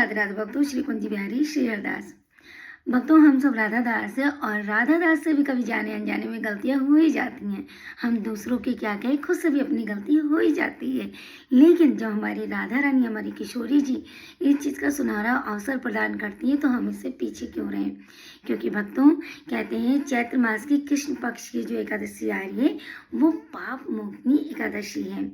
राधे राधे भक्तों, श्री कुंज बिहारी श्री हरदास। भक्तों, हम सब राधा दास है और राधा दास से भी कभी जाने अनजाने में गलतियां हो ही जाती हैं। हम दूसरों की क्या कहें, खुद से भी अपनी गलती हो ही जाती है। लेकिन जब हमारी राधा रानी, हमारी किशोरी जी इस चीज़ का सुनहरा अवसर प्रदान करती है तो हम इससे पीछे क्यों रहें। क्योंकि भक्तों, कहते हैं चैत्र मास की कृष्ण पक्ष की जो एकादशी आ रही है वो पाप मोचनी एकादशी है।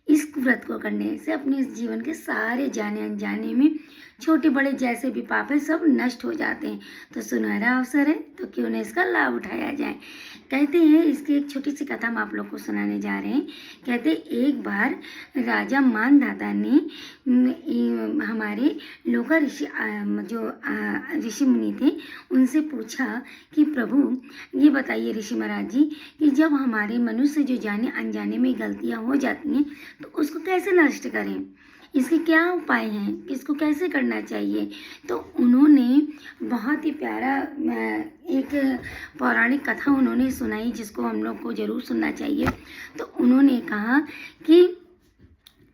इस व्रत को करने से अपने इस जीवन के सारे जाने अनजाने में छोटे बड़े जैसे भी पाप है सब नष्ट हो जाते हैं। तो सुनहरा अवसर है तो क्यों न इसका लाभ उठाया जाए। कहते हैं, इसकी एक छोटी सी कथा हम आप लोग को सुनाने जा रहे हैं। कहते एक बार राजा मानधाता ने हमारे लोका ऋषि जो ऋषि मुनि थे उनसे पूछा कि प्रभु ये बताइए ऋषि महाराज जी कि जब हमारे मनुष्य जो जाने अनजाने में गलतियां हो जाती हैं तो उसको कैसे नष्ट करें, इसके क्या उपाय हैं, इसको कैसे करना चाहिए। तो उन्होंने बहुत ही प्यारा एक पौराणिक कथा उन्होंने सुनाई जिसको हम लोग को ज़रूर सुनना चाहिए। तो उन्होंने कहा कि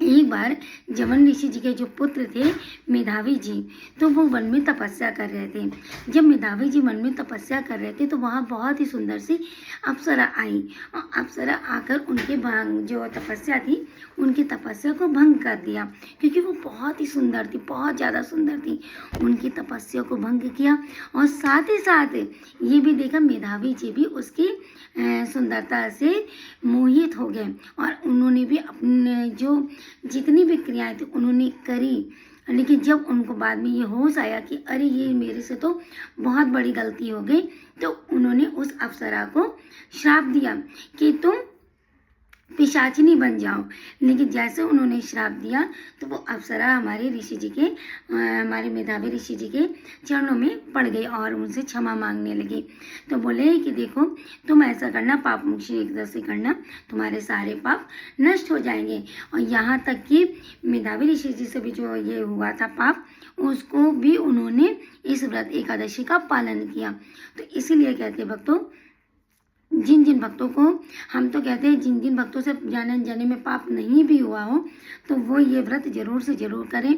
एक बार जमन ऋषि जी के जो पुत्र थे मेधावी जी, तो वो वन में तपस्या कर रहे थे। जब मेधावी जी वन में तपस्या कर रहे थे तो वहाँ बहुत ही सुंदर सी अप्सरा आई और अप्सरा आकर उनके जो तपस्या थी उनकी तपस्या को भंग कर दिया, क्योंकि वो बहुत ही सुंदर थी, बहुत ज़्यादा सुंदर थी। उनकी तपस्या को भंग किया और साथ ही साथ ये भी देखा मेधावी जी भी उसकी सुंदरता से मोहित हो गए और उन्होंने भी अपने जो जितनी भी क्रियाएं थी उन्होंने करी। लेकिन जब उनको बाद में ये होश आया कि अरे ये मेरे से तो बहुत बड़ी गलती हो गई, तो उन्होंने उस अप्सरा को श्राप दिया कि तुम पिशाचिनी बन जाओ। लेकिन जैसे उन्होंने श्राप दिया तो वो अप्सरा हमारे ऋषि जी के हमारे मेधावी ऋषि जी के चरणों में पड़ गई और उनसे क्षमा मांगने लगी। तो बोले कि देखो तुम ऐसा करना, पाप मोक्षी एकादशी करना, तुम्हारे सारे पाप नष्ट हो जाएंगे। और यहाँ तक कि मेधावी ऋषि जी से भी जो ये हुआ था पाप, उसको भी उन्होंने इस व्रत एकादशी का पालन किया। तो इसीलिए कहते भक्तों, जिन जिन भक्तों को हम तो कहते हैं जिन जिन भक्तों से जाने अनजाने में पाप नहीं भी हुआ हो तो वो ये व्रत जरूर से जरूर करें।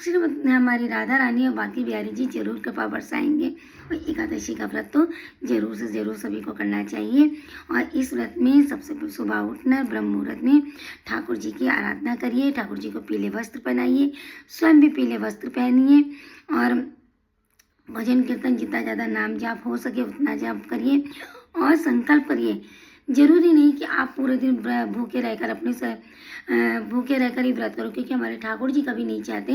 सिर्फ हमारी राधा रानी और बाकी बिहारी जी जरूर कृपा बरसाएंगे। और एकादशी का व्रत तो जरूर से जरूर सभी को करना चाहिए। और इस व्रत में सबसे सुबह उठना, ब्रह्म मुहूर्त में ठाकुर जी की आराधना करिए, ठाकुर जी को पीले वस्त्र पहनाइए, स्वयं भी पीले वस्त्र पहनिए और भजन कीर्तन जितना ज़्यादा नाम जाप हो सके उतना जाप करिए और संकल्प करिए। जरूरी नहीं कि आप पूरे दिन भूखे रहकर भूखे रहकर ही व्रत करो, क्योंकि हमारे ठाकुर जी कभी नहीं चाहते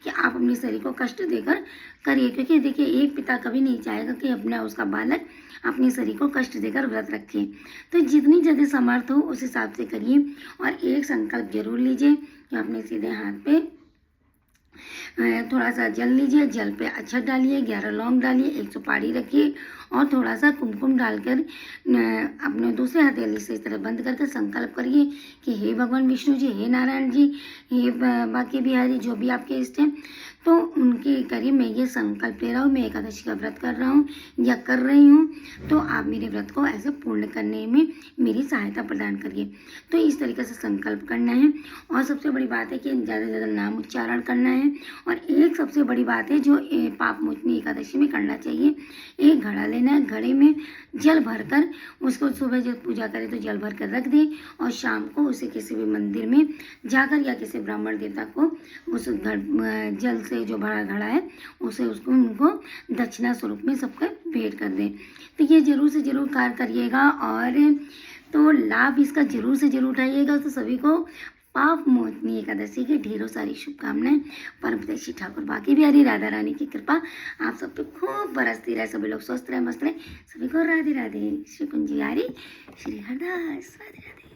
कि आप अपने शरीर को कष्ट देकर करिए। क्योंकि देखिए, एक पिता कभी नहीं चाहेगा कि अपना उसका बालक अपने शरीर को कष्ट देकर व्रत रखे। तो जितनी जल्दी समर्थ हो उस हिसाब से करिए और एक संकल्प जरूर लीजिए कि अपने सीधे हाथ पे थोड़ा सा जल लीजिए, जल पे अक्षत डालिए, 11 लौंग डालिए, एक सुपारी रखिए और थोड़ा सा कुमकुम डालकर अपने दूसरे हथेली से इस तरह बंद करके संकल्प करिए कि हे भगवान विष्णु जी, हे नारायण जी, हे बाकी बिहारी, जो भी आपके इष्ट हैं, तो उनके करिए मैं ये संकल्प ले रहा हूँ, मैं एकादशी का व्रत कर रहा हूँ या कर रही हूँ, तो आप मेरे व्रत को ऐसे पूर्ण करने में मेरी सहायता प्रदान करिए। तो इस तरीके से संकल्प करना है। और सबसे बड़ी बात है कि ज़्यादा से ज़्यादा नाम उच्चारण करना है। और एक सबसे बड़ी बात है जो पाप मोचनी एकादशी में करना चाहिए, एक घड़ा लेना है, घड़े में जल भरकर उसको सुबह जब पूजा करें तो जल भर कर रख दें और शाम को उसे किसी भी मंदिर में जाकर या किसी ब्राह्मण देवता को उस जल से जो भरा घड़ा है उसे उसको उनको दक्षिणा स्वरूप में सबको भेंट कर दें। तो ये जरूर से जरूर कार्य करिएगा और तो लाभ इसका जरूर से जरूर उठाइएगा। तो सभी को पाप मोचनी एकादशी की ढेरों सारी शुभकामनाएं। परम श्री ठाकुर बाकी बिहारी राधा रानी की कृपा आप सब पे खूब बरसती रहे। सभी लोग स्वस्थ रहे, मस्त रहे। सभी को राधे राधे। श्री कुंज बिहारी श्री हरदास। राधे राधे।